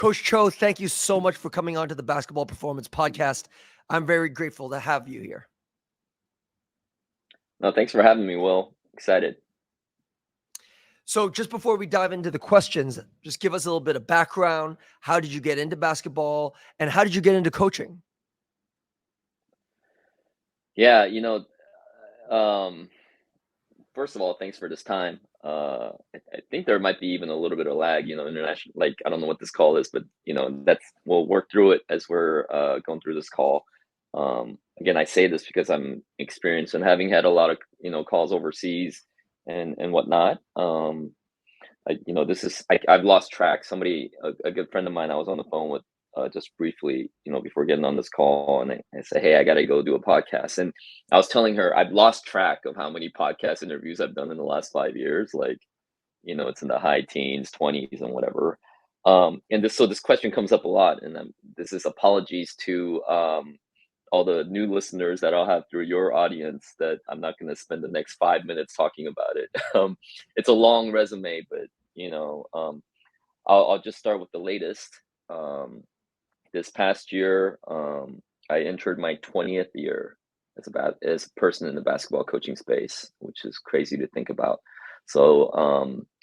Coach Cho, thank you so much for coming on to the Basketball Performance Podcast. I'm very grateful to have you here. No, thanks for having me, Will. Excited. So just before we dive into the questions, just give us a little bit of background. How did you get into basketball and how did you get into coaching? Yeah, first of all, thanks for this time. I think there might be even a little bit of lag, international, like, I don't know what this call is, but, we'll work through it as we're going through this call. Again, I say this because I'm experienced and having had a lot of, calls overseas and whatnot. I've lost track. A good friend of mine, I was on the phone with just briefly, before getting on this call, and I said, hey, I got to go do a podcast. And I was telling her I've lost track of how many podcast interviews I've done in the last 5 years. Like, it's in the high teens, 20s, and whatever. And this question comes up a lot, and this is apologies to all the new listeners that I'll have through your audience, that I'm not going to spend the next 5 minutes talking about it. It's a long resume, but I'll just start with the latest. This past year, I entered my 20th year as a person in the basketball coaching space, which is crazy to think about. So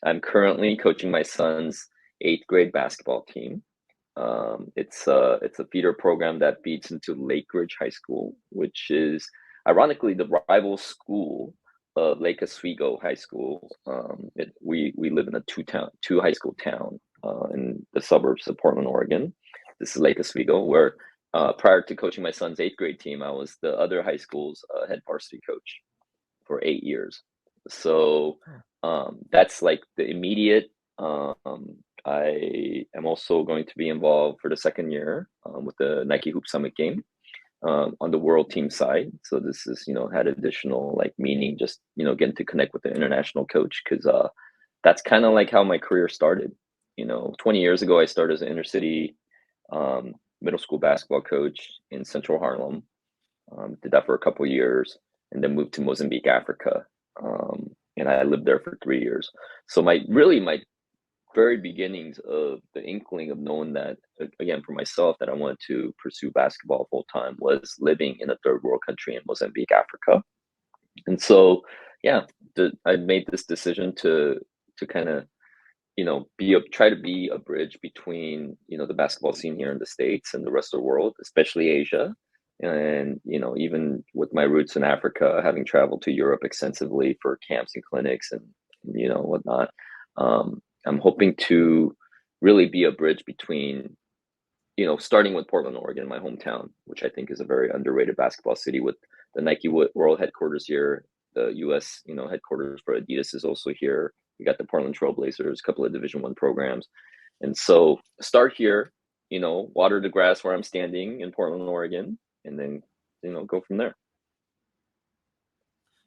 I'm currently coaching my son's 8th grade basketball team. It's a feeder program that feeds into Lake Ridge High School, which is ironically the rival school of Lake Oswego High School. We live in a two high school town in the suburbs of Portland, Oregon. This is Lake Oswego, where prior to coaching my son's 8th grade team, I was the other high school's head varsity coach for 8 years. So that's like the immediate. I am also going to be involved for the second year with the Nike Hoop Summit game on the world team side. So this is, had additional like meaning, just, getting to connect with the international coach, because that's kind of like how my career started. 20 years ago, I started as an inner city middle school basketball coach in Central Harlem. Did that for a couple of years, and then moved to Mozambique, Africa. And I lived there for 3 years. So my very beginnings of the inkling of knowing that, again, for myself, that I wanted to pursue basketball full time was living in a third world country in Mozambique, Africa. And so, yeah, I made this decision to kind of, try to be a bridge between, the basketball scene here in the States and the rest of the world, especially Asia. And, even with my roots in Africa, having traveled to Europe extensively for camps and clinics and, whatnot, I'm hoping to really be a bridge between, starting with Portland, Oregon, my hometown, which I think is a very underrated basketball city, with the Nike World headquarters here. The U.S., headquarters for Adidas is also here. We got the Portland Trailblazers, a couple of Division I programs. And so start here, water the grass where I'm standing in Portland, Oregon, and then, go from there.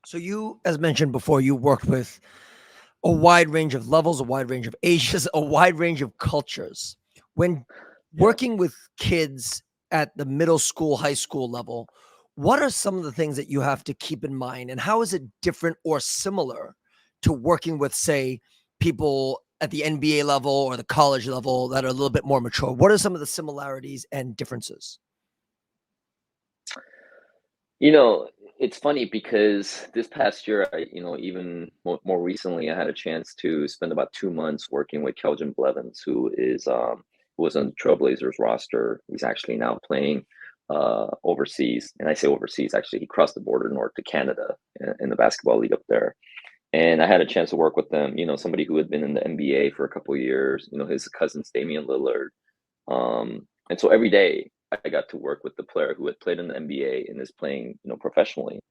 So you, as mentioned before, you worked with a wide range of levels, a wide range of ages, a wide range of cultures. When working with kids at the middle school, high school level, what are some of the things that you have to keep in mind, and how is it different or similar to working with, say, people at the NBA level or the college level that are a little bit more mature? What are some of the similarities and differences? It's funny because this past year, even more recently, I had a chance to spend about 2 months working with Keldon Blevins, who was on the Trailblazers roster. He's actually now playing overseas. And I say overseas, actually, he crossed the border north to Canada in the basketball league up there. And I had a chance to work with them, somebody who had been in the NBA for a couple of years, his cousin's Damian Lillard. And so every day I got to work with the player who had played in the NBA and is playing, professionally.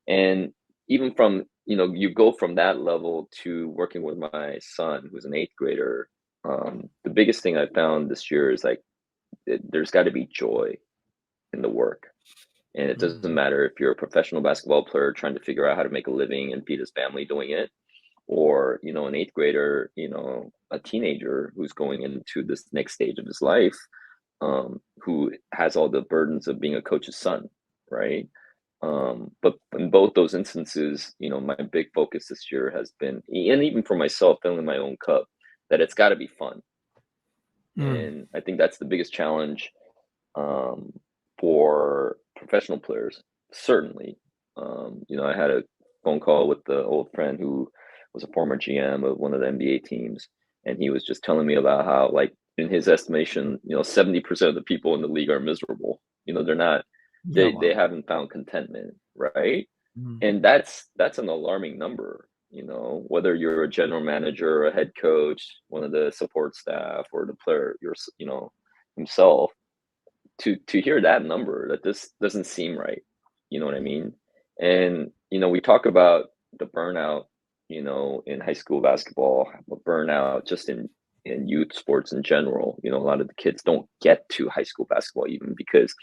And even from, you go from that level to working with my son, who's an 8th grader. The biggest thing I found this year is like, there's got to be joy in the work. And it doesn't matter if you're a professional basketball player trying to figure out how to make a living and feed his family doing it, or, an 8th grader, a teenager who's going into this next stage of his life, who has all the burdens of being a coach's son, right? But in both those instances, my big focus this year has been, and even for myself, filling my own cup, that it's got to be fun. Mm. And I think that's the biggest challenge um, for professional players, certainly. I had a phone call with the old friend who was a former GM of one of the NBA teams, and he was just telling me about how, like, in his estimation, 70% of the people in the league are miserable. They're not, Yeah. they Wow. haven't found contentment, right? Mm. And that's an alarming number. Whether you're a general manager, a head coach, one of the support staff, or the player, himself, to hear that number, that this doesn't seem right. You know what I mean? And we talk about the burnout, in high school basketball, but burnout just in youth sports in general. A lot of the kids don't get to high school basketball even because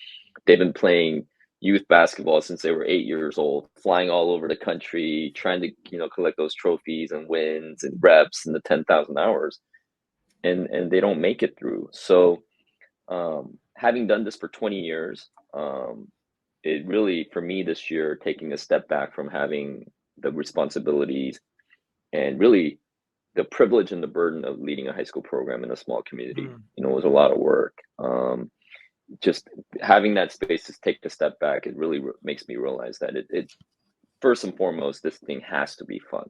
they've been playing youth basketball since they were 8 years old, flying all over the country, trying to collect those trophies and wins and reps and the 10,000 hours, and they don't make it through. So having done this for 20 years, it really, for me this year, taking a step back from having the responsibilities and really the privilege and the burden of leading a high school program in a small community, Mm. was a lot of work. Just having that space to take the step back, it really makes me realize that it first and foremost, this thing has to be fun.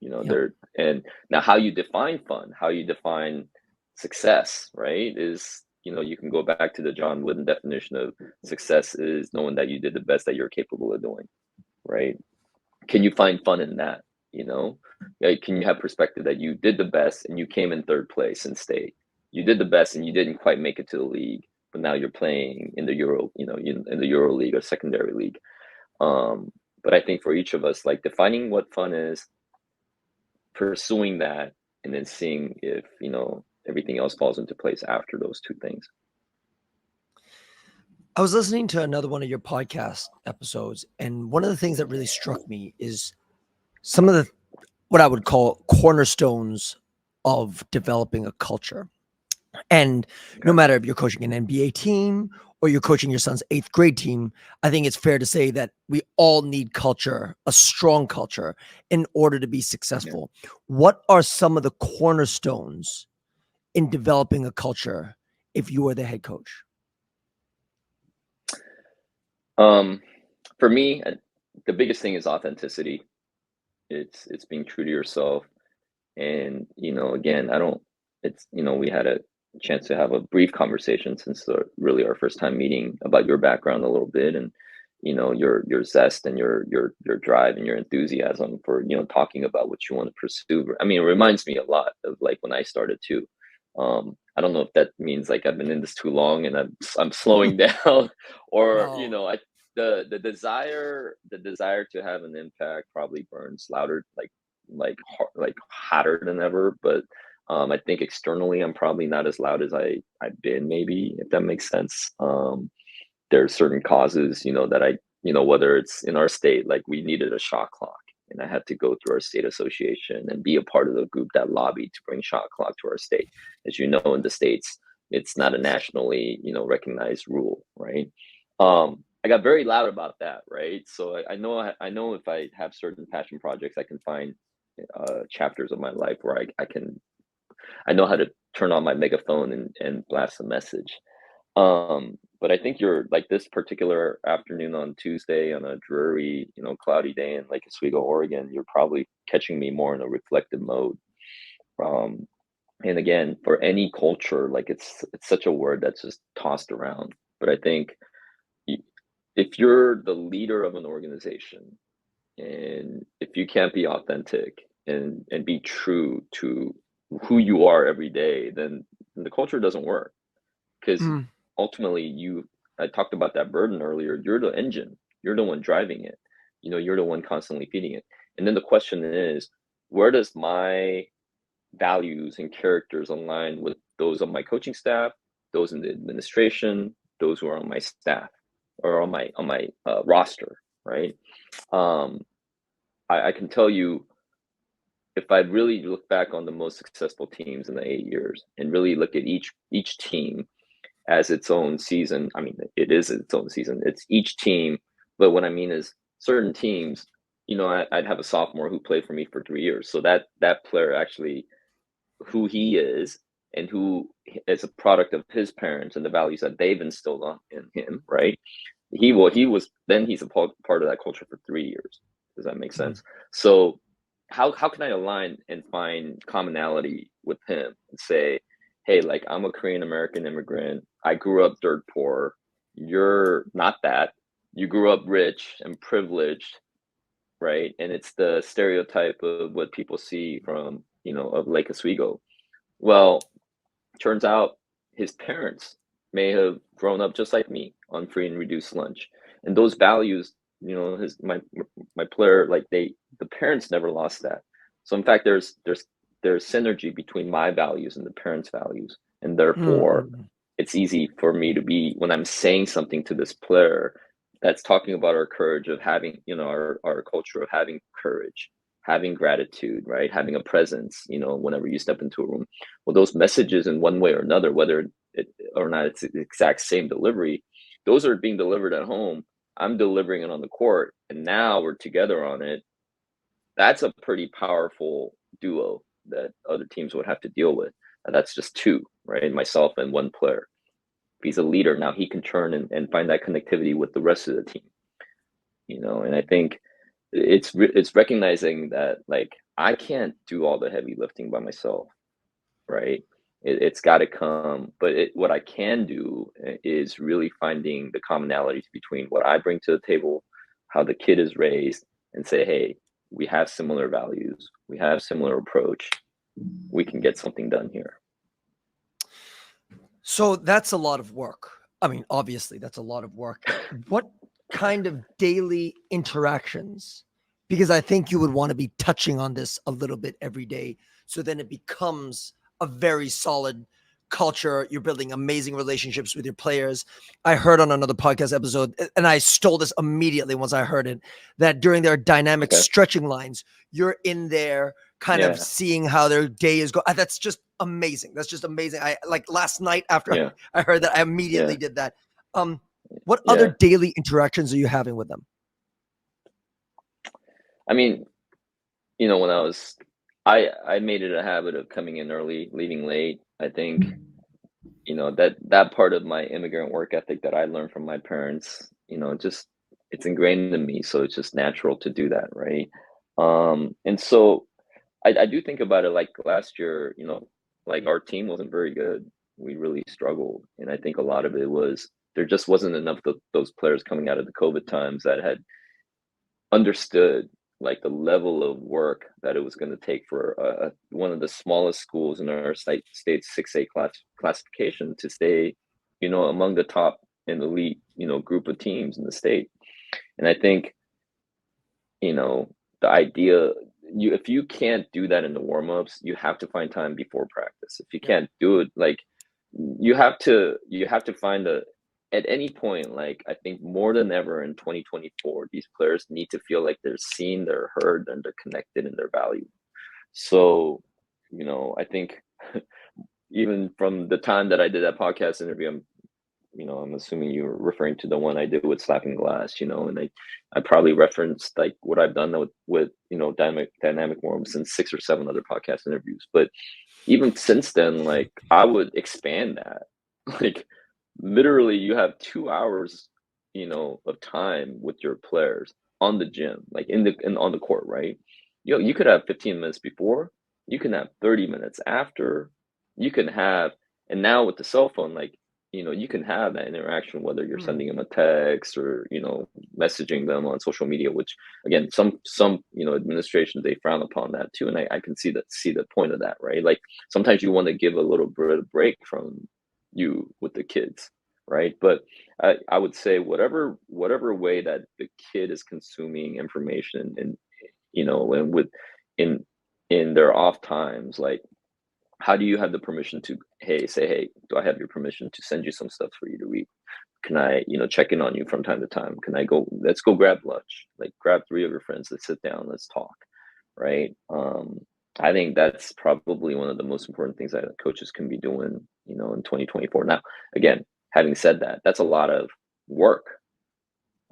Yep. There, and now how you define fun, how you define success, right, is, you can go back to the John Wooden definition of success is knowing that you did the best that you're capable of doing, right? Can you find fun in that? Like, can you have perspective that you did the best and you came in third place and stayed? You did the best and you didn't quite make it to the league, but now you're playing in the Euro, in the Euro League or secondary league. But I think for each of us, like, defining what fun is, pursuing that, and then seeing if everything else falls into place after those two things. I was listening to another one of your podcast episodes, and one of the things that really struck me is some of the what I would call cornerstones of developing a culture. And no Okay. matter if you're coaching an NBA team or you're coaching your son's eighth grade team, I think it's fair to say that we all need culture, a strong culture, in order to be Yeah. successful. What are some of the cornerstones in developing a culture if you are the head coach? um for me, the biggest thing is authenticity. It's being true to yourself. And again, I don't it's we had a chance to have a brief conversation since really our first time meeting about your background a little bit, and your zest and your drive and your enthusiasm for talking about what you want to pursue. I mean, it reminds me a lot of, like, when I started too. I don't know if that means, like, I've been in this too long and I'm slowing down, or No. the desire to have an impact probably burns louder, like hotter than ever. But I think externally I'm probably not as loud as I've been, maybe, if that makes sense. There are certain causes, that whether it's in our state, like, we needed a shot clock, and I had to go through our state association and be a part of the group that lobbied to bring shot clock to our state. As you know, in the States, it's not a nationally, recognized rule, right? I got very loud about that, right? So I know if I have certain passion projects, I can find chapters of my life where I know how to turn on my megaphone and blast a message. But I think you're, like, this particular afternoon on Tuesday on a dreary, cloudy day in Lake Oswego, Oregon, you're probably catching me more in a reflective mode. Um, and again, for any culture, like, it's such a word that's just tossed around. But I think y- if you're the leader of an organization, and if you can't be authentic and be true to who you are every day, then the culture doesn't work. Because Mm. ultimately, I talked about that burden earlier. You're the engine. You're the one driving it. You're the one constantly feeding it. And then the question is, where does my values and characters align with those on my coaching staff, those in the administration, those who are on my staff or on my roster, right? Um, I can tell you, if I really look back on the most successful teams in the 8 years and really look at each team as its own season. I mean, it is its own season. It's each team, but what I mean is certain teams. I'd have a sophomore who played for me for 3 years, so that player actually, who he is and who is a product of his parents and the values that they've instilled on in him, right? He's a part of that culture for 3 years. Does that make Mhm. sense? So how can I align and find commonality with him and say, hey, like, I'm a Korean American immigrant. I grew up dirt poor. You're not that. You grew up rich and privileged, right? And it's the stereotype of what people see from, of Lake Oswego. Well, turns out his parents may have grown up just like me on free and reduced lunch. And those values, his my player, like, the parents never lost that. So in fact, there's synergy between my values and the parents' values. And therefore Mm-mm. it's easy for me to be, when I'm saying something to this player that's talking about our courage of having, our culture of having courage, having gratitude, right? Having a presence, whenever you step into a room. Well, those messages in one way or another, whether it or not it's the exact same delivery, those are being delivered at home. I'm delivering it on the court, and now we're together on it. That's a pretty powerful duo that other teams would have to deal with. And that's just two, right? Myself and one player. If he's a leader, now he can turn and find that connectivity with the rest of the team, and I think it's recognizing that, like, I can't do all the heavy lifting by myself, right? It's got to come, but what I can do is really finding the commonalities between what I bring to the table, how the kid is raised, and say, hey, we have similar values, we have similar approach, we can get something done here. So that's a lot of work. I mean, obviously, that's a lot of work. What kind of daily interactions? Because I think you would want to be touching on this a little bit every day. So then it becomes a very solid culture. You're building amazing relationships with your players. I heard on another podcast episode, and I stole this immediately once I heard it, that during their dynamic Okay. stretching lines, you're in there kind of Yeah. seeing how their day is going. That's just amazing. That's just amazing. I like last night after Yeah. I heard that, I Yeah. immediately did that. Um, what other Yeah. daily interactions are you having with them? I mean, when I made it a habit of coming in early, leaving late. I think, that part of my immigrant work ethic that I learned from my parents, just it's ingrained in me, so it's just natural to do that, right? And so I do think about it, like last year, like, our team wasn't very good. We really struggled, and I think a lot of it was there just wasn't enough of those players coming out of the COVID times that had understood, like, the level of work that it was going to take for one of the smallest schools in our state's 6A classification to stay, among the top and elite, group of teams in the state. And I think, you know, the idea, if you can't do that in the warm-ups, you have to find time before practice. If you Yeah. can't do it, like, you have to find a at any point, like, I think more than ever in 2024, these players need to feel like they're seen, they're heard, and they're connected and they're valued. So, I think even from the time that I did that podcast interview, I'm assuming you were referring to the one I did with Slapping Glass, and I probably referenced, like, what I've done with dynamic warm since 6 or 7 other podcast interviews. But even since then, like, I would expand that. Like, literally, you have 2 hours, of time with your players on the gym, like, on the court, right? You could have 15 minutes before, you can have 30 minutes after, you can have, and now with the cell phone, like, you can have that interaction, whether you're Hmm. sending them a text or, messaging them on social media, which, again, some administrations, they frown upon that too. And I can see the point of that, right? Like, sometimes you want to give a little bit of break from you with the kids, right? But I would say whatever way that the kid is consuming information, and and with in in their off times, like, how do you have the permission to, hey, do I have your permission to send you some stuff for you to read? Can I, check in on you from time to time? Can I go, let's go grab lunch, like, grab 3 of your friends, let's sit down, let's talk, right? I think that's probably one of the most important things that coaches can be doing, in 2024. Now, again, having said that, that's a lot of work,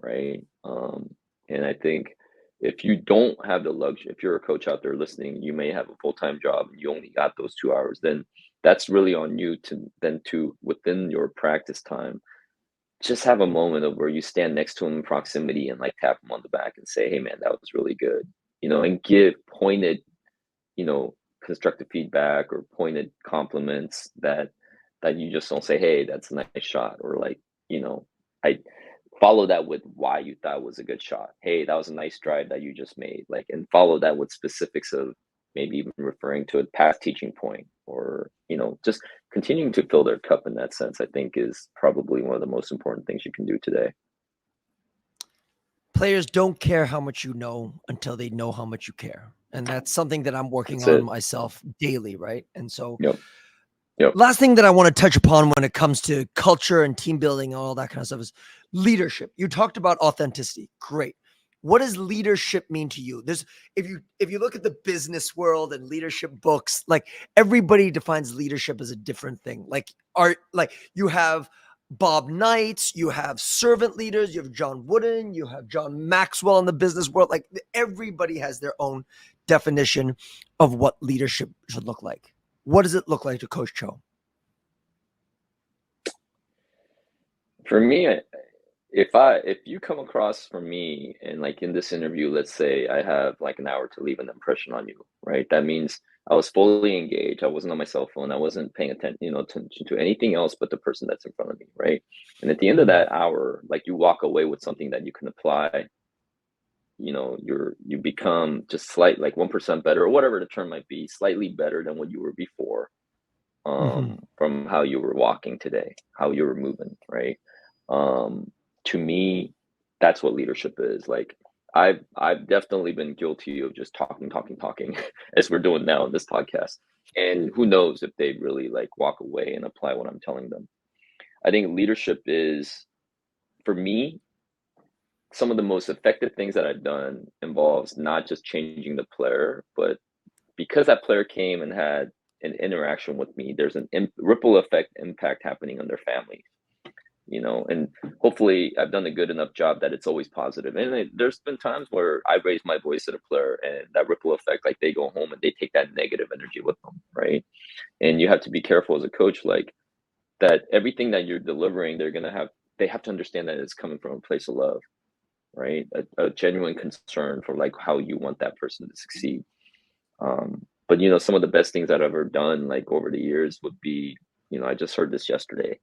right? And I think if you don't have the luxury, if you're a coach out there listening, you may have a full-time job and you only got those 2 hours, then that's really on you to then to within your practice time, just have a moment of where you stand next to him in proximity and like tap him on the back and say, hey man, that was really good, and give pointed, constructive feedback or pointed compliments that you just don't say, hey, that's a nice shot, or like, I follow that with why you thought was a good shot. Hey, that was a nice drive that you just made. Like, and follow that with specifics of maybe even referring to a past teaching point, or, just continuing to fill their cup in that sense, I think is probably one of the most important things you can do today. Players don't care how much you know until they know how much you care. And that's something that I'm working That's on it. myself daily, right? And so, Yep. Yep. last thing that I want to touch upon when it comes to culture and team building and all that kind of stuff is leadership. You talked about authenticity. Great. What does leadership mean to you? There's if you look at the business world and leadership books, like everybody defines leadership as a different thing. Like you have Bob Knights, you have servant leaders, you have John Wooden, you have John Maxwell in the business world. Like everybody has their own definition of what leadership should look like. What does it look like to Coach Cho? For me, if you come across for me and like in this interview, let's say I have like an hour to leave an impression on you, right? That means I was fully engaged. I wasn't on my cell phone. I wasn't paying attention to anything else but the person that's in front of me, right? And at the end of Mhm. that hour, like you walk away with something that you can apply. You become just like 1% better, or whatever the term might be, slightly better than what you were before, Mhm. from how you were walking today, how you were moving, right? Um, to me, that's what leadership is. Like I've definitely been guilty of just talking, as we're doing now in this podcast. And who knows if they really like walk away and apply what I'm telling them. I think leadership is, for me, some of the most effective things that I've done involves not just changing the player, but because that player came and had an interaction with me, there's an ripple effect impact happening on their family, and hopefully I've done a good enough job that it's always positive. And there's been times where I raise my voice at a player and that ripple effect, like they go home and they take that negative energy with them, right? And you have to be careful as a coach, like that everything that you're delivering, they have to understand that it's coming from a place of love, right? A genuine concern for like how you want that person to succeed. But some of the best things I've ever done, like over the years, would be, I just heard this yesterday.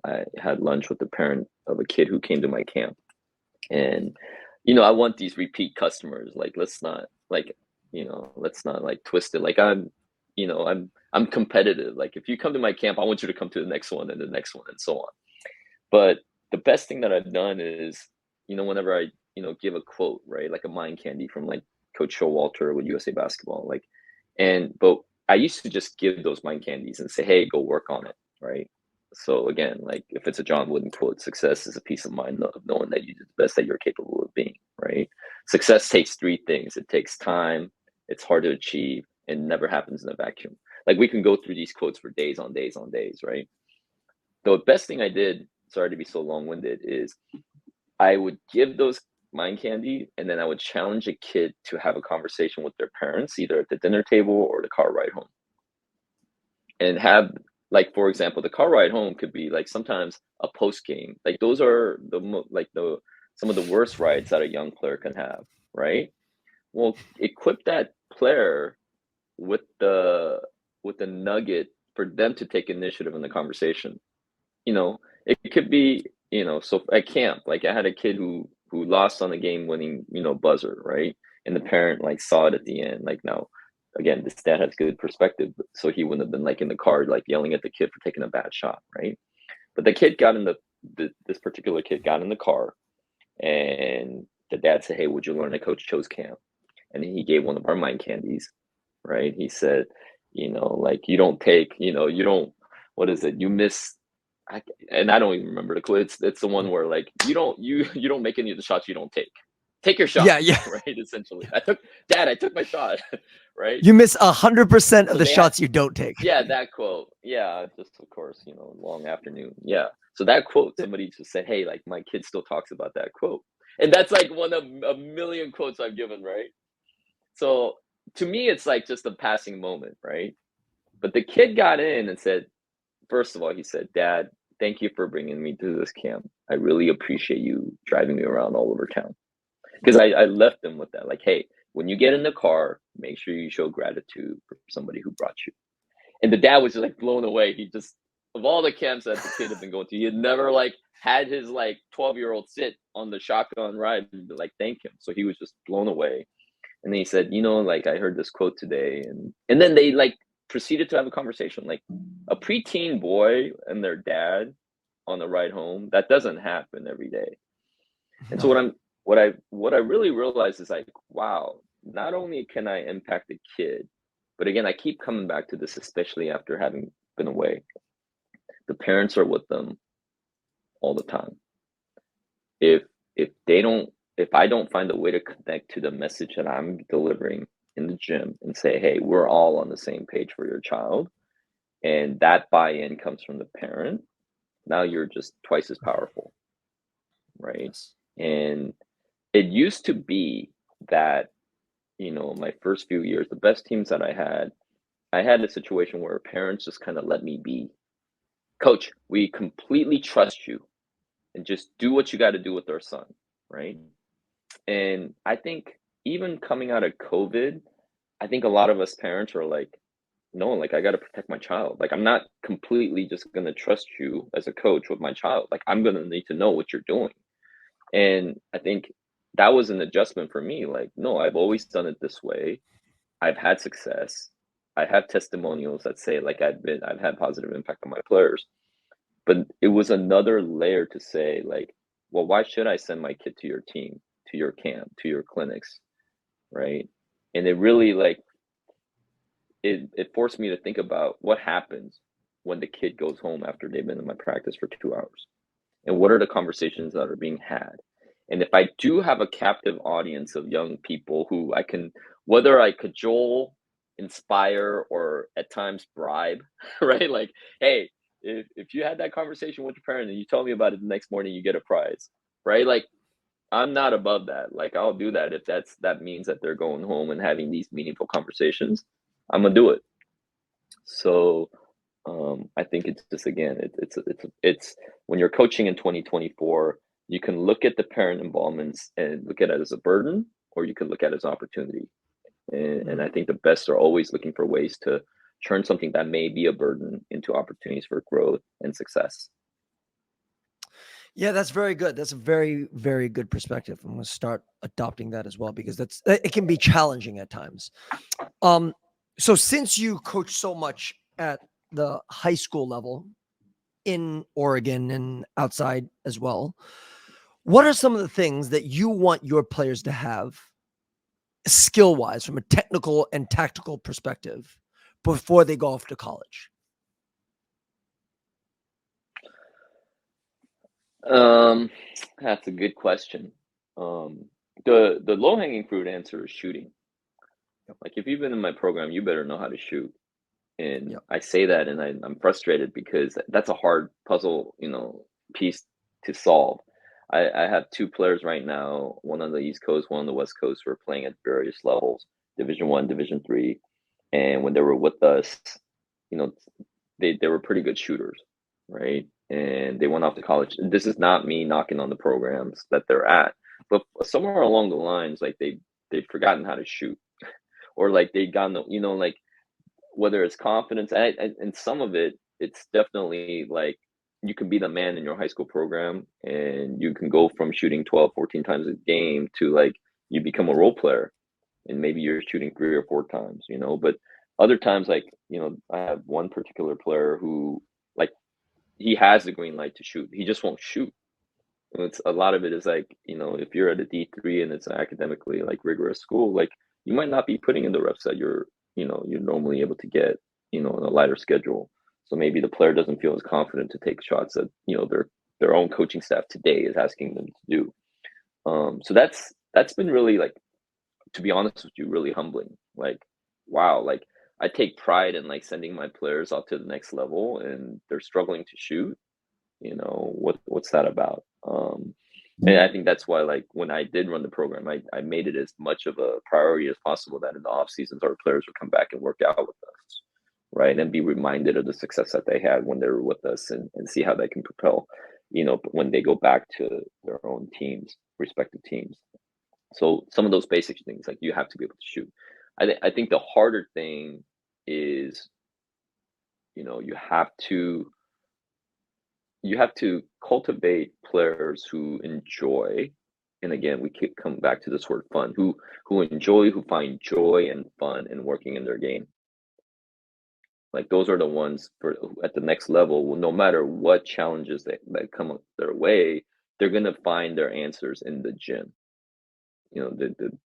I had lunch with the parent of a kid who came to my camp, and I want these repeat customers. Like, let's not like twist it. Like I'm competitive. Like if you come to my camp, I want you to come to the next one and the next one and so on. But the best thing that I've done is, whenever I, give a quote, right, like a mind candy from like Coach Showalter with USA Basketball, like, but I used to just give those mind candies and say, hey, go work on it, right? So again, like if it's a John Wooden quote, success is a peace of mind of knowing that you did the best that you're capable of being, right? Success takes three things. It takes time, it's hard to achieve, and never happens in a vacuum. Like we can go through these quotes for days on days on days, right? The best thing I did, sorry to be so long-winded, is I would give those mind candy and then I would challenge a kid to have a conversation with their parents, either at the dinner table or the car ride home. And have, like, for example, the car ride home could be like sometimes a post game. Like those are the some of the worst rides that a young player can have, right? Well, equip that player with the nugget for them to take initiative in the conversation. It could be, so at camp, like I had a kid who lost on the game winning, buzzer, right? And the parent like saw it at the end. Like now, again, this dad has good perspective, so he wouldn't have been like in the car like yelling at the kid for taking a bad shot, right? But the kid got in this particular kid got in the car, and the dad said, hey, would you learn at Coach Cho's camp? And he gave one of our mind candies, right? He said, like you don't take, you don't, what is it? You miss, and I don't even remember the clue. It's the one where like you don't make any of the shots you don't take. Take your shot, Yeah, yeah. right? Essentially, I took my shot, right? You miss 100% of So the they had, shots you don't take. yeah, that quote, yeah, just of course, long afternoon, yeah. So that quote, somebody just said, hey, like my kid still talks about that quote, and that's like one of a million quotes I've given, right? So to me, it's like just a passing moment, right? But the kid got in and said, first of all, he said, "Dad, thank you for bringing me to this camp. I really appreciate you driving me around all over town." Because I left them with that, like, hey, when you get in the car, make sure you show gratitude for somebody who brought you. And the dad was just like blown away. He just, of all the camps that the kid had been going to, he had never like had his like 12-year-old sit on the shotgun ride and like thank him. So he was just blown away. And then he said, like I heard this quote today, and then they like proceeded to have a conversation, like a preteen boy and their dad on the ride home. That doesn't happen every day. And so No. what I really realized is like, wow, not only can I impact a kid, but again, I keep coming back to this, especially after having been away. The parents are with them all the time. If if they don't if I don't find a way to connect to the message that I'm delivering in the gym and say, hey, we're all on the same page for your child, and that buy-in comes from the parent, now you're just twice as powerful, right? Yes. And it used to be that, my first few years, the best teams that I had a situation where parents just kind of let me be. Coach, we completely trust you and just do what you got to do with our son, right? And I think even coming out of COVID, I think a lot of us parents are like, no, like I got to protect my child. Like I'm not completely just going to trust you as a coach with my child. Like I'm going to need to know what you're doing. And I think that was an adjustment for me. Like, no, I've always done it this way. I've had success. I have testimonials that say like I've had positive impact on my players. But it was another layer to say like, well, why should I send my kid to your team, to your camp, to your clinics, right? And it really like it forced me to think about what happens when the kid goes home after they've been in my practice for 2 hours, and what are the conversations that are being had. And if I do have a captive audience of young people who I can, whether I cajole, inspire, or at times bribe, right? Like, hey, if you had that conversation with your parent and you tell me about it the next morning, you get a prize, right? Like, I'm not above that. Like, I'll do that if that means that they're going home and having these meaningful conversations. I'm gonna do it. So I think it's just again, it's when you're coaching in 2024, you can look at the parent involvements and look at it as a burden, or you can look at it as opportunity. And I think the best are always looking for ways to turn something that may be a burden into opportunities for growth and success. Yeah, that's very good. That's a very, very good perspective. I'm going to start adopting that as well because it can be challenging at times. So since you coach so much at the high school level in Oregon and outside as well, what are some of the things that you want your players to have skill wise from a technical and tactical perspective before they go off to college? That's a good question. The low hanging fruit answer is shooting. Like if you've been in my program, you better know how to shoot. And Yep. I say that, and I'm frustrated because that's a hard puzzle, piece to solve. I have two players right now, one on the East Coast, one on the West Coast, who are playing at various levels, Division One, Division Three, and when they were with us, you know, they were pretty good shooters, right? And they went off to college. This is not me knocking on the programs that they're at, but somewhere along the lines, like they've forgotten how to shoot, or like they got no, like whether it's confidence, and some of it's definitely like you can be the man in your high school program and you can go from shooting 12, 14 times a game to like you become a role player and maybe you're shooting 3 or 4 times, but other times, like, I have one particular player who like he has the green light to shoot. He just won't shoot. And it's a lot of it is like, if you're at a D3 and it's an academically like rigorous school, like you might not be putting in the reps that you're normally able to get, on a lighter schedule. So maybe the player doesn't feel as confident to take shots that, their own coaching staff today is asking them to do. So that's been really like, to be honest with you, really humbling. Like, wow, like I take pride in like sending my players up to the next level and they're struggling to shoot. What's that about? And I think that's why, like, when I did run the program, I made it as much of a priority as possible that in the off seasons our players would come back and work out with us, right? And be reminded of the success that they had when they were with us, and see how they can propel, when they go back to their own teams, respective teams. So some of those basic things, like you have to be able to shoot. I think the harder thing is, you have to cultivate players who enjoy, and again, we keep coming back to this word fun, who find joy and fun in working in their game. Like those are the ones at the next level. No matter what challenges that come up their way, they're gonna find their answers in the gym.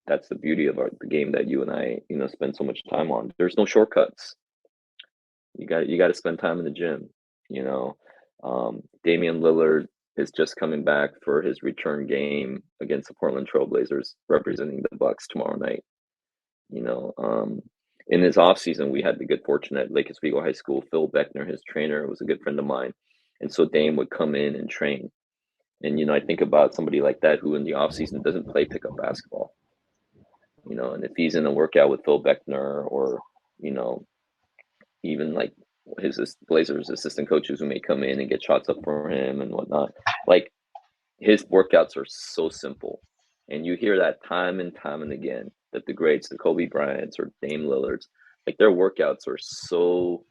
That's the beauty of the game that you and I, spend so much time on. There's no shortcuts. You got to spend time in the gym. You know, Damian Lillard is just coming back for his return game against the Portland Trailblazers, representing the Bucks tomorrow night. You know, in his off season, we had the good fortune at Lake Oswego High School. Phil Beckner, his trainer, was a good friend of mine, and so Dame would come in and train. And I think about somebody like that who in the off season doesn't play pickup basketball. And if he's in a workout with Phil Beckner, or you know even like his Blazers assistant coaches who may come in and get shots up for him and whatnot, like his workouts are so simple, and you hear that time and time and again, that the greats, the Kobe Bryants or Dame Lillards, like their workouts are so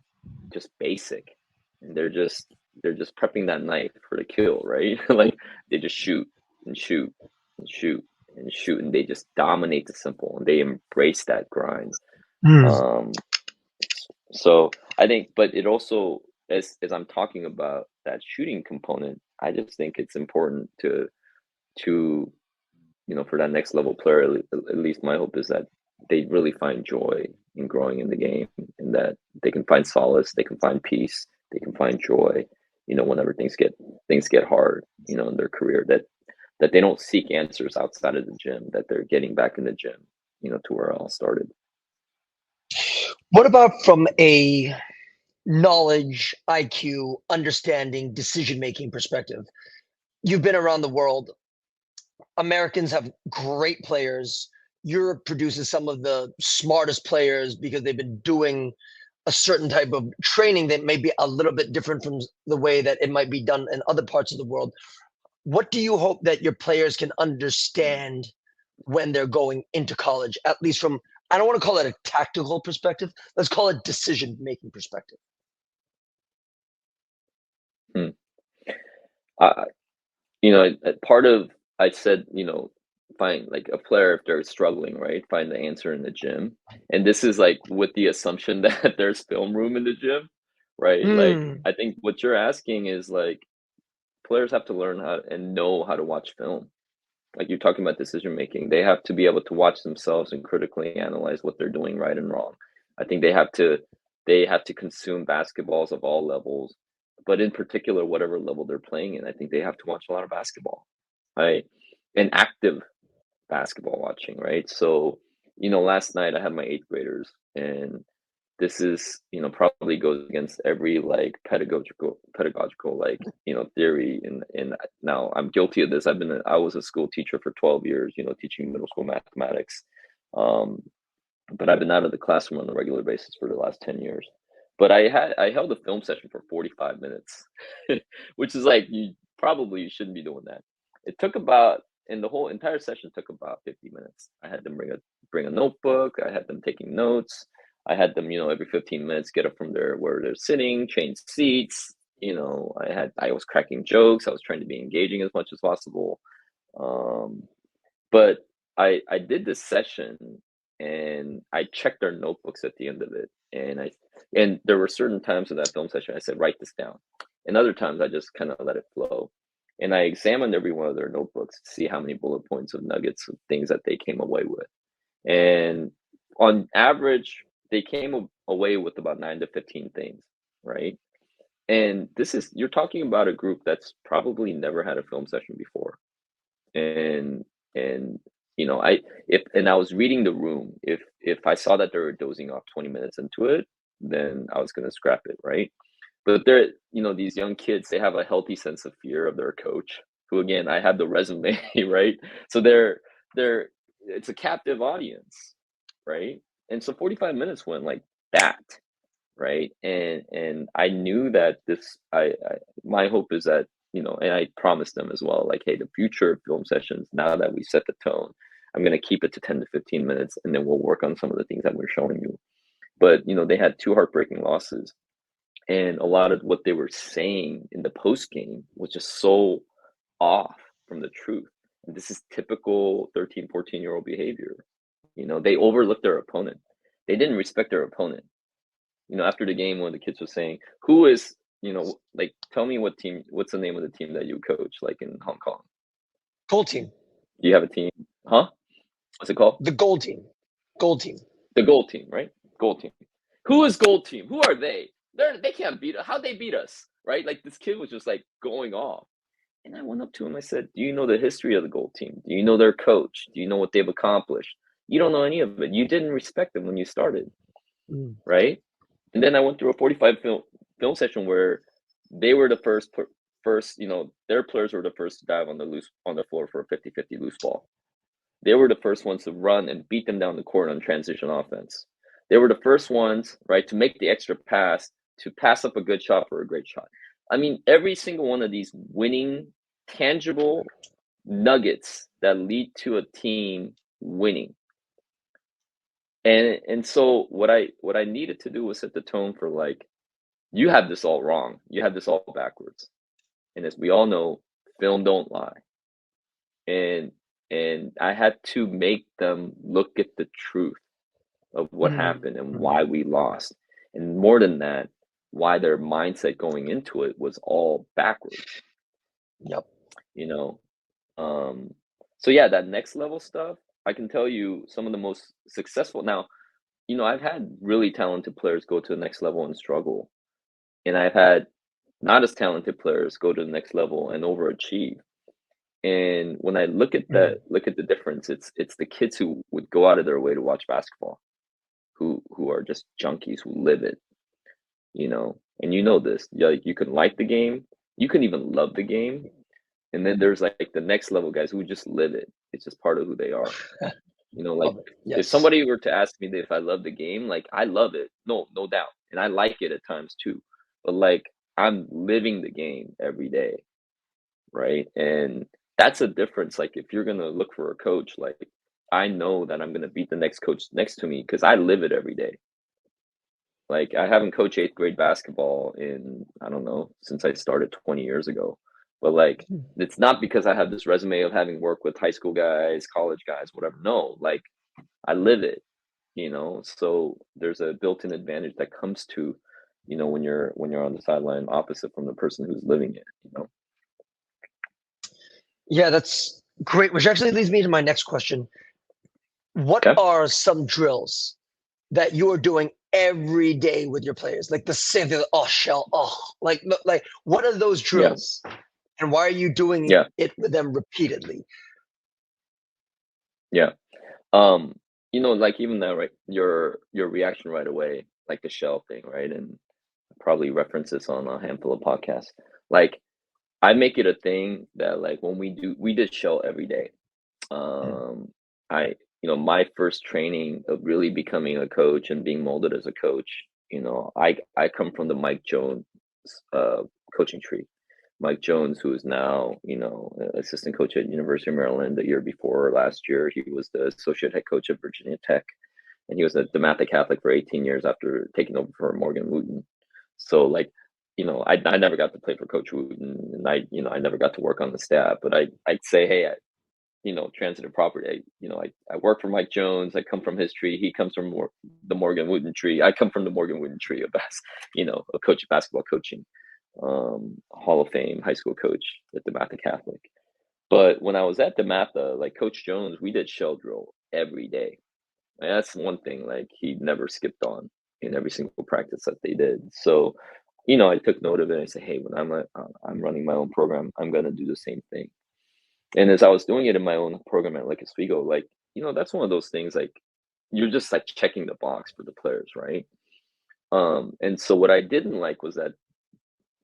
just basic, and they're just prepping that night for the kill, right? Like they just shoot and shoot and shoot and shoot, and they just dominate the simple, and they embrace that grind. Mm. um so I think, but it also, as I'm talking about that shooting component, I just think it's important to for that next level player, at least my hope is that they really find joy in growing in the game, and that they can find solace, they can find peace, they can find joy, whenever things get hard, in their career, that they don't seek answers outside of the gym, that they're getting back in the gym, to where it all started. What about from a knowledge, IQ, understanding, decision making perspective? You've been around the world. Americans have great players. Europe produces some of the smartest players because they've been doing a certain type of training that may be a little bit different from the way that it might be done in other parts of the world. What do you hope that your players can understand when they're going into college, at least from, I don't want to call it a tactical perspective, let's call it decision making perspective? Hmm. Uh, part of, I said, find like a player, if they're struggling, right, find the answer in the gym. And this is like with the assumption that there's film room in the gym, right? Like Mm. I think what you're asking is like players have to learn how and know how to watch film. Like you're talking about decision making, they have to be able to watch themselves and critically analyze what they're doing right and wrong. I think they have to consume basketballs of all levels, but in particular, whatever level they're playing in, I think they have to watch a lot of basketball, right? And active basketball watching, right? So, last night I had my eighth graders, and this is, probably goes against every like pedagogical like, theory. And now I'm guilty of this. I was a school teacher for 12 years, teaching middle school mathematics. Um, but I've been out of the classroom on a regular basis for the last 10 years. But I held a film session for 45 minutes, which is like you shouldn't be doing that. It took about and the whole entire session took about 50 minutes. I had them bring a notebook, I had them taking notes. I had them, every 15 minutes get up from where they're sitting, change seats. I was cracking jokes, I was trying to be engaging as much as possible. Um, but I did this session, and I checked their notebooks at the end of it. And there were certain times in that film session I said, write this down. And other times I just kind of let it flow. And I examined every one of their notebooks to see how many bullet points of nuggets of things that they came away with. And on average, they came away with about 9 to 15 things, right? And you're talking about a group that's probably never had a film session before. And and I was reading the room. If I saw that they were dozing off 20 minutes into it, then I was going to scrap it, right? But these young kids, they have a healthy sense of fear of their coach, who again, I have the resume, right? So it's a captive audience, right? And so 45 minutes went like that, right? And I knew that my hope is that, and I promised them as well, like, hey, the future film sessions, now that we set the tone, I'm going to keep it to 10 to 15 minutes, and then we'll work on some of the things that we're showing you. But they had two heartbreaking losses, and a lot of what they were saying in the post game was just so off from the truth. And this is typical 13, 14-year-old behavior. They overlooked their opponent. They didn't respect their opponent. After the game, one of the kids was saying, who is, like, tell me what's the name of the team that you coach, like in Hong Kong? Gold team. Do you have a team? Huh? What's it called? The gold team. Gold team. The gold team, right? Gold team. Who is gold team? Who are they? They can't beat us. How'd they beat us? Right? Like, this kid was just like going off. And I went up to him. I said, do you know the history of the gold team? Do you know their coach? Do you know what they've accomplished? You don't know any of it. You didn't respect them when you started, right? And then I went through a 45 film session where they were the first, their players were the first to dive on the floor for a 50-50 loose ball. They were the first ones to run and beat them down the court on transition offense. They were the first ones, right, to make the extra pass, to pass up a good shot for a great shot. I mean, every single one of these winning, tangible nuggets that lead to a team winning. And so what I needed to do was set the tone for, like, you have this all wrong. You have this all backwards. And as we all know, film don't lie. And I had to make them look at the truth of what happened and why we lost. And more than that, why their mindset going into it was all backwards. Yep. So yeah, that next level stuff, I can tell you some of the most successful. Now, I've had really talented players go to the next level and struggle. And I've had not as talented players go to the next level and overachieve. And when I look at the difference, it's the kids who would go out of their way to watch basketball, who are just junkies who live it, and this, like, you can like the game, you can even love the game, and then there's like the next level guys who just live it. It's just part of who they are. Like, if Yes. somebody were to ask me if I love the game, like, I love it, no doubt, and I like it at times too, but, like, I'm living the game every day, right? And that's a difference. Like, if you're gonna look for a coach, like, I know that I'm gonna beat the next coach next to me because I live it every day. Like, I haven't coached eighth grade basketball in, I don't know, since I started 20 years ago. But, like, it's not because I have this resume of having worked with high school guys, college guys, whatever. No, like, I live it, so there's a built-in advantage that comes to, when you're on the sideline opposite from the person who's living it. Yeah, that's great. Which actually leads me to my next question. What Okay. are some drills that you are doing every day with your players? Like the same thing, like what are those Yeah. drills? And why are you doing Yeah. it with them repeatedly? Yeah. Like, even that, right? Your reaction right away, like the shell thing, right? And probably reference this on a handful of podcasts. Like, I make it a thing that, like, when we did shell every day. I my first training of really becoming a coach and being molded as a coach, I come from the Mike Jones uh coaching tree. Mike Jones, who is now, assistant coach at University of Maryland. The year before last year, he was the associate head coach at Virginia Tech, and he was at DeMatha Catholic for 18 years after taking over for Morgan Wooten. So, like, I never got to play for Coach Wooten, and I never got to work on the staff. But I'd say, hey, transitive property. I work for Mike Jones. I come from his tree. He comes from the Morgan Wooten tree. I come from the Morgan Wooten tree of a coach of basketball coaching, Hall of Fame high school coach at DeMatha Catholic. But when I was at DeMatha, like, Coach Jones, we did shell drill every day. And that's one thing, like, he never skipped on in every single practice that they did. So, I took note of it and I said, hey, when I'm running my own program, I'm gonna do the same thing. And as I was doing it in my own program at, like, Oswego, like, that's one of those things, like, you're just, like, checking the box for the players, right? And so what I didn't like was that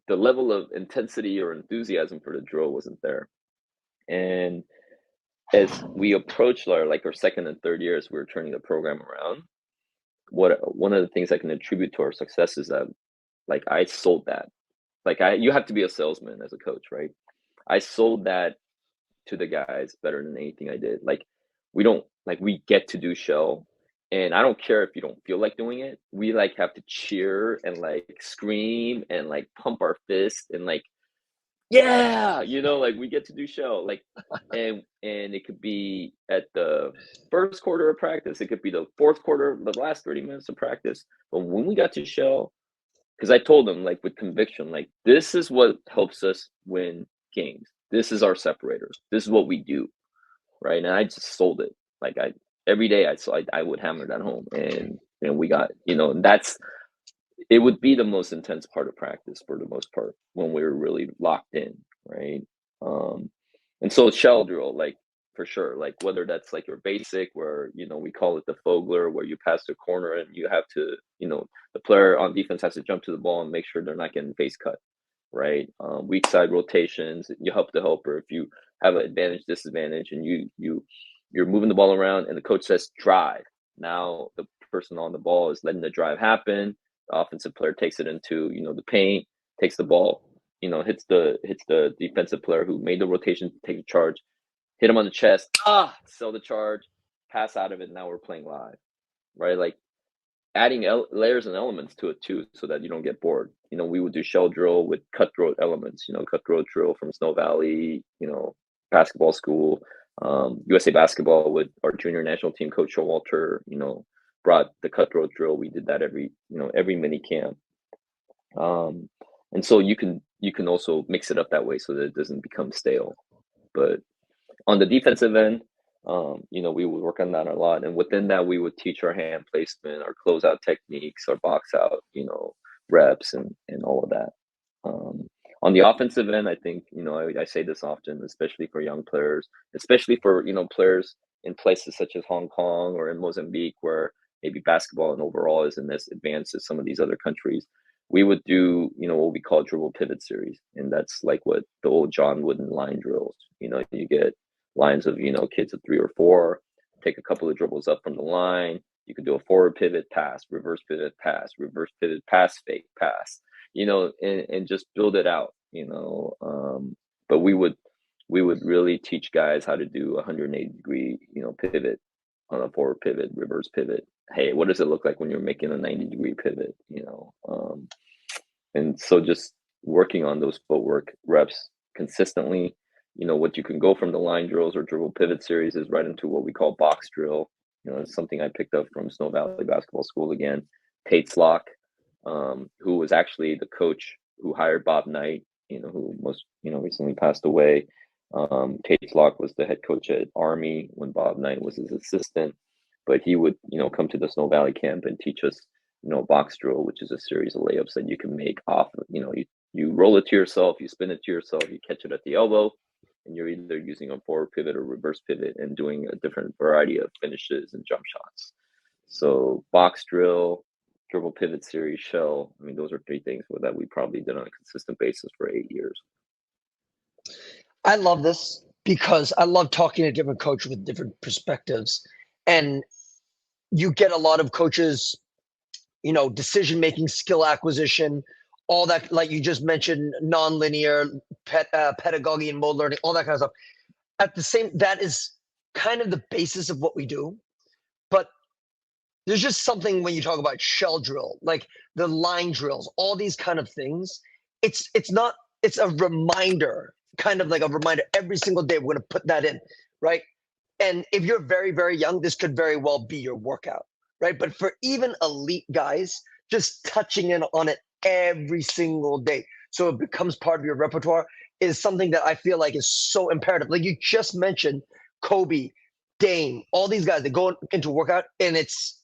the level of intensity or enthusiasm for the drill wasn't there. And as we approached our second and third years, we were turning the program around. one of the things I can attribute to our success is that like I sold that. Like you have to be a salesman as a coach, right? I sold that to the guys better than anything I did. Like we get to do shell, and I don't care if you don't feel like doing it. We like have to cheer and like scream and like pump our fist and like yeah, like we get to do shell like and it could be at the first quarter of practice, it could be the fourth quarter, the last 30 minutes of practice. But when we got to shell, because I told them like with conviction, like this is what helps us win games. This is our separator. This is what we do, right? And I just sold it. Like I every day I would hammer that home, and we got and that's it would be the most intense part of practice for the most part when we were really locked in, right? Um, and so shell drill, like for sure, like whether that's like your basic where we call it the Fogler, where you pass the corner and you have to, the player on defense has to jump to the ball and make sure they're not getting face cut, right? Weak side rotations, you help the helper if you have an advantage, disadvantage, and you're moving the ball around and the coach says drive. Now the person on the ball is letting the drive happen. The offensive player takes it into the paint, takes the ball, hits the defensive player who made the rotation, take the charge, hit him on the chest, sell the charge, pass out of it. Now we're playing live, right? Like adding layers and elements to it too, so that you don't get bored. We would do shell drill with cutthroat elements. Cutthroat drill from Snow Valley, basketball school, USA basketball with our junior national team coach Showalter, brought the cutthroat drill. We did that every mini camp. And so you can also mix it up that way so that it doesn't become stale. But on the defensive end, we would work on that a lot. And within that, we would teach our hand placement, our closeout techniques, our box out, reps and all of that. On the offensive end, I think, I say this often, especially for young players, especially for, players in places such as Hong Kong or in Mozambique, where maybe basketball and overall isn't as advanced as some of these other countries. We would do, what we call dribble pivot series. And that's like what the old John Wooden line drills. You get lines of, kids of 3 or 4, take a couple of dribbles up from the line. You could do a forward pivot pass, reverse pivot pass, fake pass, and just build it out, but we would really teach guys how to do 180-degree, pivot on a forward pivot, reverse pivot. Hey, what does it look like when you're making a 90-degree pivot, and so just working on those footwork reps consistently. What you can go from the line drills or dribble pivot series is right into what we call box drill. It's something I picked up from Snow Valley Basketball School again. Tate's Lock, who was actually the coach who hired Bob Knight, who most, recently passed away. Tate's Lock was the head coach at Army when Bob Knight was his assistant, but he would, come to the Snow Valley camp and teach us, box drill, which is a series of layups that you can make off, you roll it to yourself, you spin it to yourself, you catch it at the elbow, and you're either using a forward pivot or reverse pivot and doing a different variety of finishes and jump shots. So box drill, dribble pivot series, shell. I mean, those are 3 things that we probably did on a consistent basis for 8 years. I love this because I love talking to different coaches with different perspectives. And you get a lot of coaches, decision-making, skill acquisition, all that, like you just mentioned, nonlinear, pedagogy and mode learning, all that kind of stuff. That is kind of the basis of what we do. But there's just something when you talk about shell drill, like the line drills, all these kind of things. It's a reminder, kind of like a reminder every single day. We're going to put that in, right? And if you're very, very young, this could very well be your workout, right? But for even elite guys, just touching in on it every single day, so it becomes part of your repertoire, is something that I feel like is so imperative. Like you just mentioned, Kobe, Dame, all these guys, they go into workout and it's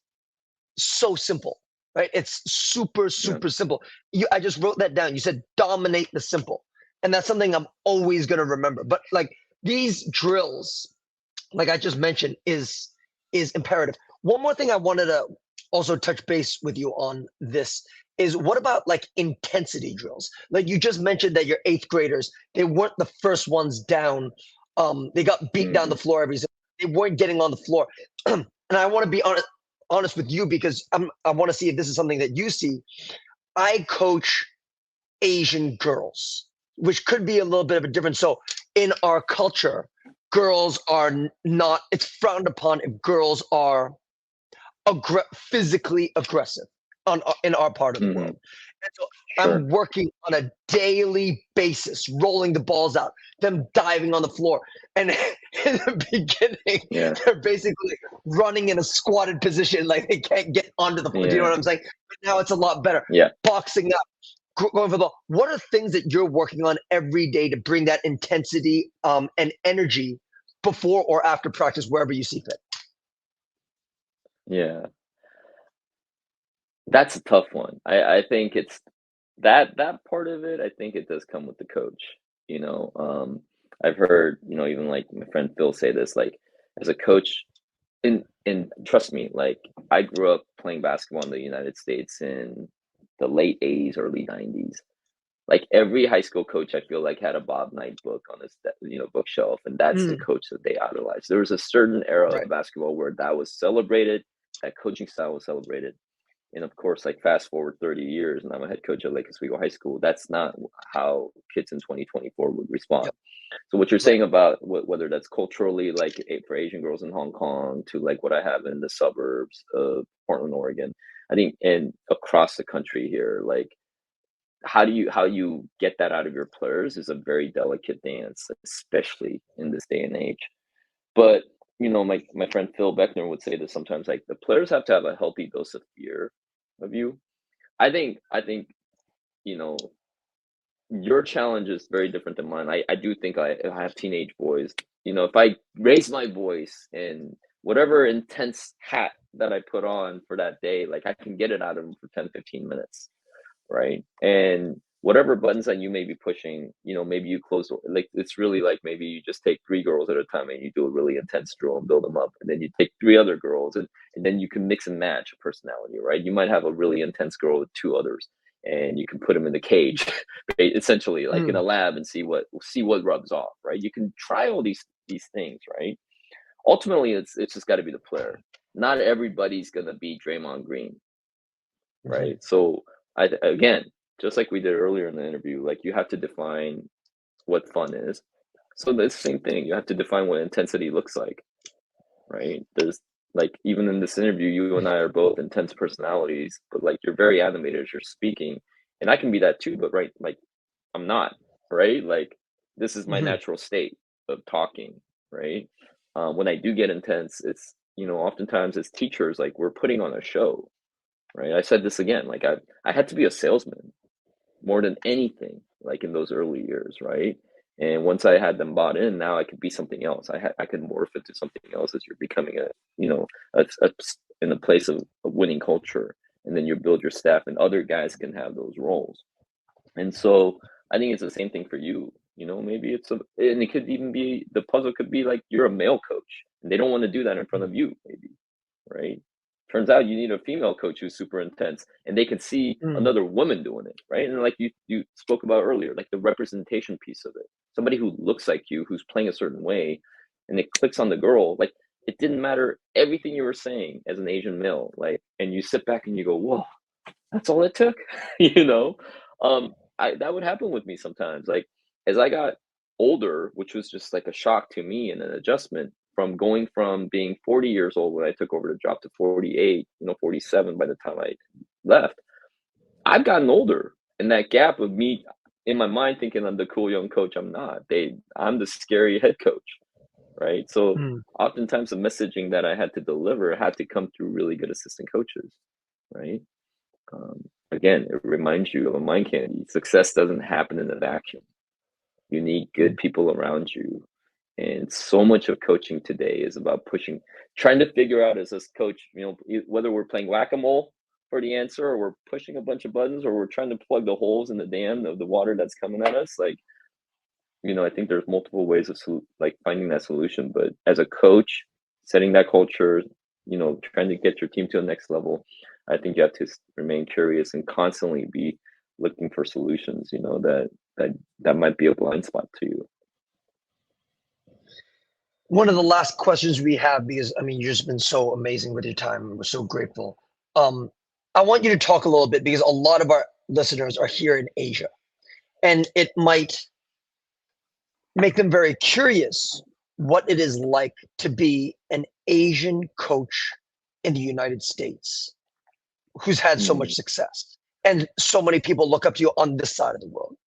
so simple, right? It's super, super simple. I just wrote that down. You said dominate the simple. And that's something I'm always going to remember. But like these drills, like I just mentioned, is imperative. One more thing I wanted to also touch base with you on this is, what about like intensity drills? Like you just mentioned that your 8th graders, they weren't the first ones down. They got beat down the floor they weren't getting on the floor. And I want to be honest with you because I want to see if this is something that you see. I coach Asian girls, which could be a little bit of a difference. So in our culture, girls are not, it's frowned upon if girls are physically aggressive in our part of the world. And so Sure. I'm working on a daily basis, rolling the balls out, them diving on the floor. And in the beginning, they're basically running in a squatted position, like they can't get onto the floor. Do you know what I'm saying? But now it's a lot better. Yeah. Boxing up, going for the ball. What are things that you're working on every day to bring that intensity and energy before or after practice, wherever you see fit? Yeah. That's a tough one. I think it's that part of it, I think it does come with the coach, you know? I've heard, you know, even like my friend Phil say this, like as a coach, and trust me, like I grew up playing basketball in the United States in the late 80s, early 90s. Like every high school coach, I feel like had a Bob Knight book on his, you know, bookshelf, and that's the coach that they idolized. There was a certain era of basketball where that was celebrated, that coaching style was celebrated. And of course, like fast forward 30 years, and I'm a head coach at Lake Oswego High School. That's not how kids in 2024 would respond. Yep. So what you're saying about whether that's culturally, like for Asian girls in Hong Kong, to like what I have in the suburbs of Portland, Oregon, I think, and across the country here, like how you get that out of your players is a very delicate dance, especially in this day and age. But you know, my friend Phil Beckner would say this sometimes, like the players have to have a healthy dose of fear of you. I think, you know, your challenge is very different than mine. I do think I have teenage boys. You know, if I raise my voice and whatever intense hat that I put on for that day, like I can get it out of them for 10, 15 minutes. Right. And whatever buttons that you may be pushing, you know, maybe you close, like it's really like maybe you just take 3 girls at a time and you do a really intense drill and build them up. And then you take 3 other girls and then you can mix and match a personality, right? You might have a really intense girl with 2 others and you can put them in the cage, essentially like in a lab and see what rubs off, right? You can try all these things, right? Ultimately, it's just got to be the player. Not everybody's gonna be Draymond Green, right? So again, just like we did earlier in the interview, like you have to define what fun is. So the same thing, you have to define what intensity looks like, right? There's like even in this interview, you and I are both intense personalities, but like you're very animated as you're speaking, and I can be that too, but right, like I'm not, right? Like this is my natural state of talking, right? When I do get intense, it's you know oftentimes as teachers, like we're putting on a show, right? I said this again, like I had to be a salesman more than anything, like in those early years, right? And once I had them bought in, now I could be something else. I could morph into something else as you're becoming a, you know, in a place of winning culture, and then you build your staff, and other guys can have those roles. And so I think it's the same thing for you. You know, maybe and it could even be the puzzle could be like you're a male coach, and they don't want to do that in front of you, maybe, right? Turns out you need a female coach who's super intense and they can see another woman doing it, right? And like you spoke about earlier, like the representation piece of it. Somebody who looks like you, who's playing a certain way, and it clicks on the girl, like it didn't matter everything you were saying as an Asian male, like, and you sit back and you go, whoa, that's all it took, you know? That would happen with me sometimes. Like as I got older, which was just like a shock to me and an adjustment from going from being 40 years old when I took over the job to 48, you know, 47 by the time I left. I've gotten older, and that gap of me in my mind thinking I'm the cool young coach, I'm not. I'm the scary head coach, right? So oftentimes the messaging that I had to deliver had to come through really good assistant coaches, right? Again, it reminds you of a mind candy. Success doesn't happen in a vacuum. You need good people around you. And so much of coaching today is about trying to figure out as a coach, you know, whether we're playing whack-a-mole for the answer or we're pushing a bunch of buttons or we're trying to plug the holes in the dam of the water that's coming at us. Like, you know, I think there's multiple ways of like finding that solution. But as a coach, setting that culture, you know, trying to get your team to the next level, I think you have to remain curious and constantly be looking for solutions, you know, that might be a blind spot to you. one of the last questions we have, because I mean, you've just been so amazing with your time, and we're so grateful. I want you to talk a little bit because a lot of our listeners are here in Asia, and it might make them very curious what it is like to be an Asian coach in the United States who's had so much success, and so many people look up to you on this side of the world.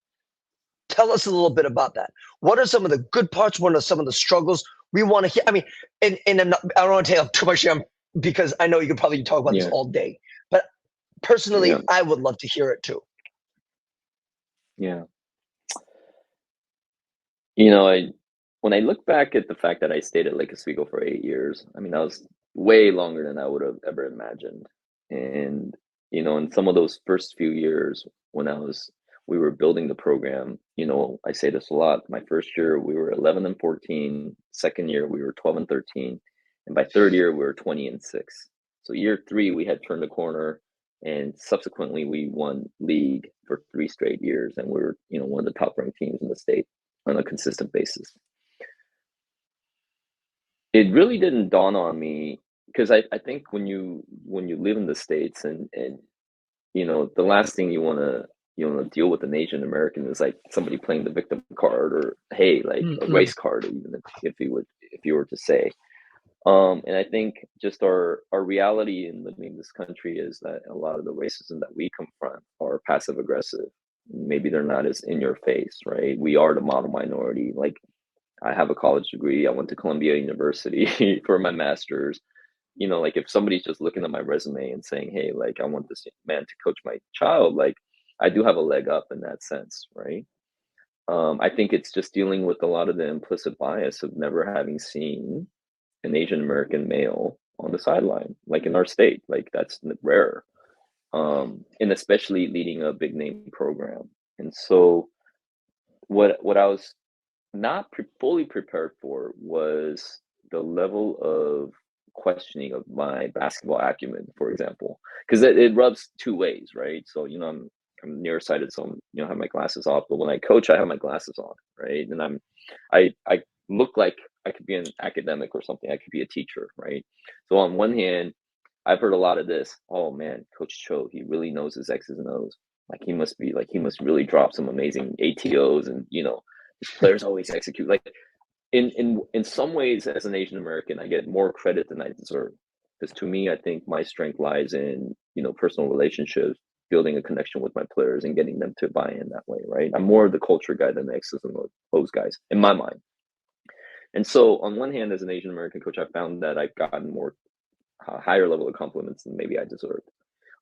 Tell us a little bit about that. What are some of the good parts? What are some of the struggles? We want to hear. I mean, and I don't want to take up too much time because I know you could probably talk about this Yeah, all day. But personally, yeah, I would love to hear it too. yeah. You know, when I look back at the fact that I stayed at Lake Oswego for 8 years, I mean, that was way longer than I would have ever imagined. And, you know, in some of those first few years when we were building the program, you know, I say this a lot. My first year, we were 11 and 14. Second year, we were 12 and 13. And by third year, we were 20 and 6. So year three, we had turned the corner. And subsequently, we won league for 3 straight years. And we were, you know, one of the top ranked teams in the state on a consistent basis. It really didn't dawn on me because I think when you live in the States and you know, the last thing you want to deal with an Asian American is like somebody playing the victim card or hey, like a Mm-mm. race card, even if you were to say. And I think just our reality in living in this country is that a lot of the racism that we confront are passive aggressive. Maybe they're not as in your face, right? We are the model minority. Like I have a college degree. I went to Columbia University for my master's. You know, like if somebody's just looking at my resume and saying, "Hey, like I want this man to coach my child," like I do have a leg up in that sense, right? I think it's just dealing with a lot of the implicit bias of never having seen an Asian American male on the sideline, like in our state, like that's rare, and especially leading a big name program. And so, what I was not fully prepared for was the level of questioning of my basketball acumen, for example, because it rubs two ways, right? So you know, I'm nearsighted, so I'm, you know, have my glasses off, but when I coach, I have my glasses on, right? And I look like I could be an academic or something. I could be a teacher, right? So on one hand, I've heard a lot of this. Oh man, Coach Cho, he really knows his X's and O's. Like he must really drop some amazing ATOs, and you know, his players always execute. Like in some ways, as an Asian American, I get more credit than I deserve. Because to me, I think my strength lies in, you know, personal relationships, building a connection with my players, and getting them to buy in that way. Right? I'm more of the culture guy than the X's and O's guys in my mind. And so, on one hand, as an Asian American coach, I found that I've gotten more higher level of compliments than maybe I deserved.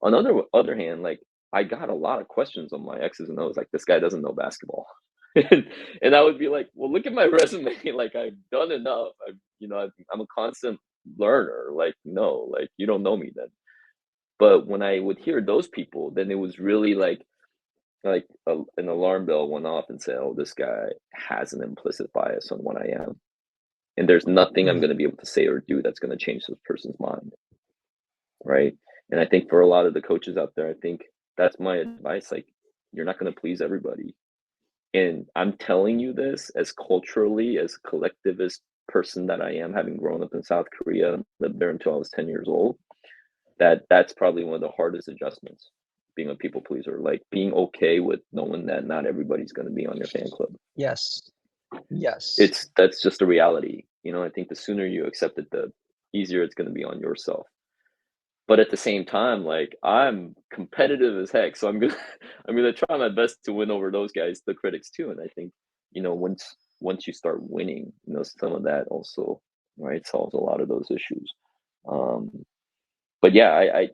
On other hand, like I got a lot of questions on my X's and O's, like this guy doesn't know basketball, and I would be like, well, look at my resume, like I've done enough. I'm a constant learner. Like no, like you don't know me then. But when I would hear those people, then it was really an alarm bell went off and said, oh, this guy has an implicit bias on what I am, and there's nothing I'm Mm. going to be able to say or do that's going to change this person's mind, right? And I think for a lot of the coaches out there, I think that's my advice. Like, you're not going to please everybody. And I'm telling you this as culturally, as collectivist person that I am, having grown up in South Korea, lived there until I was 10 years old, that's probably one of the hardest adjustments, being a people pleaser, like being okay with knowing that not everybody's going to be on your fan club. Yes. Yes. That's just a reality. You know, I think the sooner you accept it, the easier it's going to be on yourself. But at the same time, like I'm competitive as heck, so I'm gonna I'm gonna try my best to win over those guys, the critics too. And I think, you know, once you start winning, you know, some of that also, right, solves a lot of those issues. Um, but yeah, I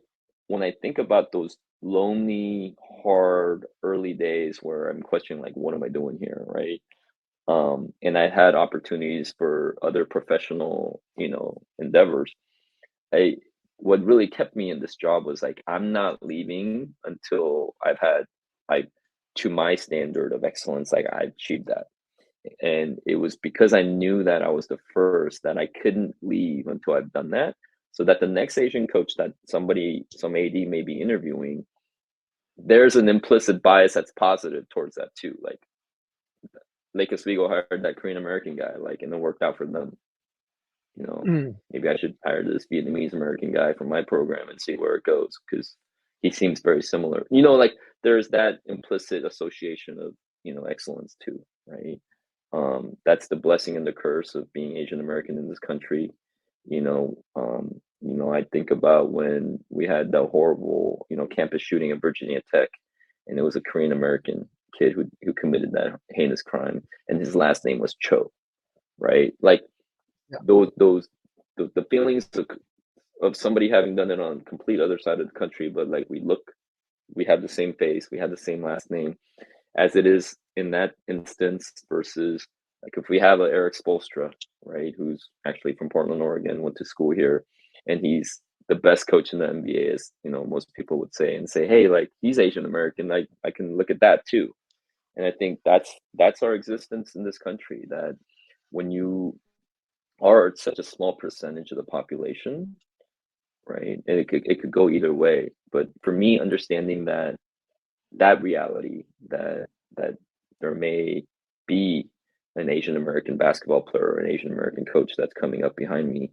when I think about those lonely, hard early days where I'm questioning like, what am I doing here, right? And I had opportunities for other professional, you know, endeavors. I What really kept me in this job was like I'm not leaving until I to my standard of excellence, like I achieved that. And it was because I knew that I was the first that I couldn't leave until I've done that. So that the next Asian coach that some AD may be interviewing, there's an implicit bias that's positive towards that too. Like Lake Oswego hired that Korean American guy, like, and it worked out for them. Maybe I should hire this Vietnamese American guy from my program and see where it goes, because he seems very similar. Like there's that implicit association of, excellence too, right? That's the blessing and the curse of being Asian American in this country. I think about when we had the horrible, campus shooting at Virginia Tech, and it was a Korean American kid who committed that heinous crime, and his last name was Cho, right? Like Yeah. the feelings of somebody having done it on complete other side of the country, but like we have the same face, we have the same last name, as it is in that instance, versus like if we have a Eric Spoelstra, right, who's actually from Portland, Oregon, went to school here, and he's the best coach in the NBA, as most people would say, and say, hey, like he's Asian American, I can look at that too. And I think that's our existence in this country, that when you are such a small percentage of the population, right, and it could go either way. But for me, understanding that reality, that there may be an Asian American basketball player or an Asian American coach that's coming up behind me,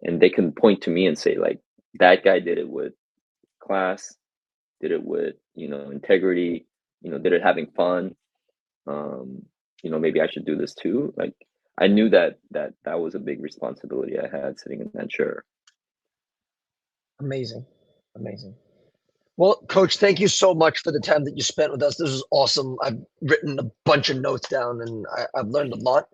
and they can point to me and say, like, that guy did it with class, did it with integrity, did it having fun. Maybe I should do this too. Like, I knew that was a big responsibility I had sitting in that chair. Amazing. Well, Coach, thank you so much for the time that you spent with us. This was awesome. I've written a bunch of notes down, and I've learned a lot.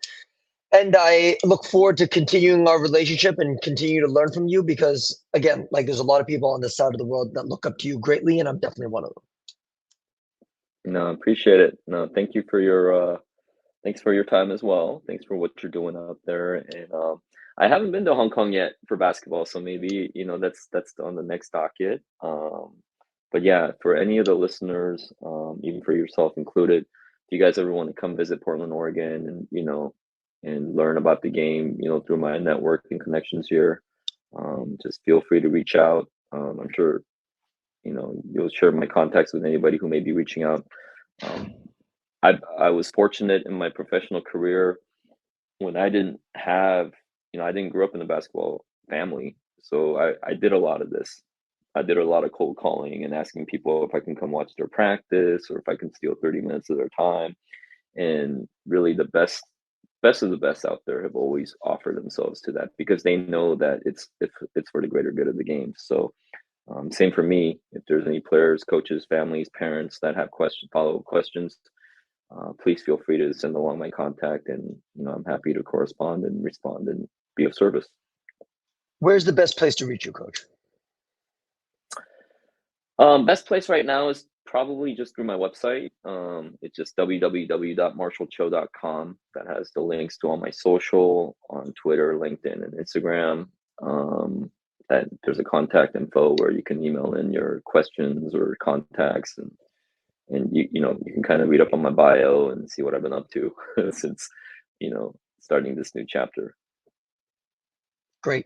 And I look forward to continuing our relationship and continue to learn from you, because, again, like, there's a lot of people on this side of the world that look up to you greatly, and I'm definitely one of them. No, appreciate it. No, thank you for your thanks for your time as well. Thanks for what you're doing out there. And I haven't been to Hong Kong yet for basketball, so maybe that's on the next docket. But yeah, for any of the listeners, even for yourself included, if you guys ever want to come visit Portland, Oregon, and and learn about the game, through my network and connections here, just feel free to reach out. I'm sure you'll share my contacts with anybody who may be reaching out. I was fortunate in my professional career when I didn't have, I didn't grow up in a basketball family. So I did a lot of this. I did a lot of cold calling and asking people if I can come watch their practice, or if I can steal 30 minutes of their time. And really the best of the best out there have always offered themselves to that, because they know that it's for the greater good of the game. So same for me. If there's any players, coaches, families, parents that have follow-up questions, please feel free to send along my contact, and I'm happy to correspond and respond and be of service. Where's the best place to reach you, Coach? Best place right now is probably just through my website. It's just www.marshallcho.com. That has the links to all my social on Twitter, LinkedIn, and Instagram. That there's a contact info where you can email in your questions or contacts, and you can kind of read up on my bio and see what I've been up to since starting this new chapter. Great.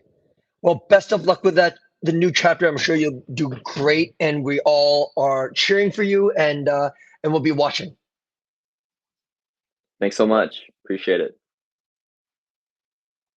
Well, best of luck with the new chapter. I'm sure you'll do great, and we all are cheering for you, and we'll be watching. Thanks so much. Appreciate it.